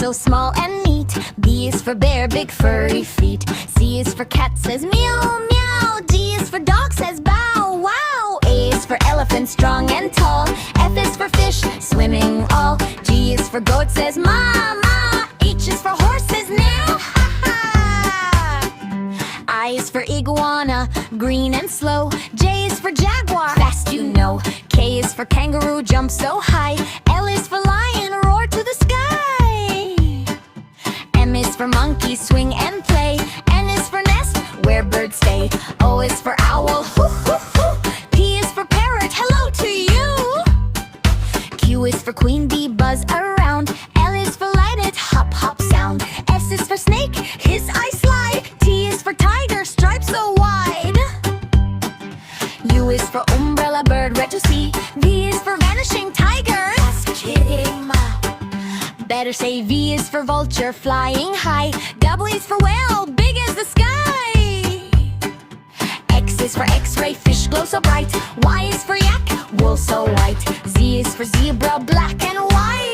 so small and neat. B is for bear, big furry feet. C is for cat, says meow meow. D is for dog, says bow wow. A is for elephant, strong and tall. F is for fish, swimming all. G is for goat, says ma ma. H is for horse, says now ha ha. I is for iguana, green and slow. J is for jaguar, fast you know. K is for kangaroo, jump so high. L is for lion, roar to the sky. M is for monkey, swing and play. N is for nest, where birds stay. O is for owl, hoo hoo hoo. P is for parrot, hello to you. Q is for queen bee, buzz around. L is for light, it hop hop sound. S is for snake, his eyes slide. T is for tiger, stripes so wide. U is for umbrella, bird, red to see. V is for vanishing tiger, just kidding ma. Better say V is for vulture, flying high. W is for whale, big as the sky. X is for x-ray, fish glow so bright. Y is for yak, wool so white. Z is for zebra, black and white.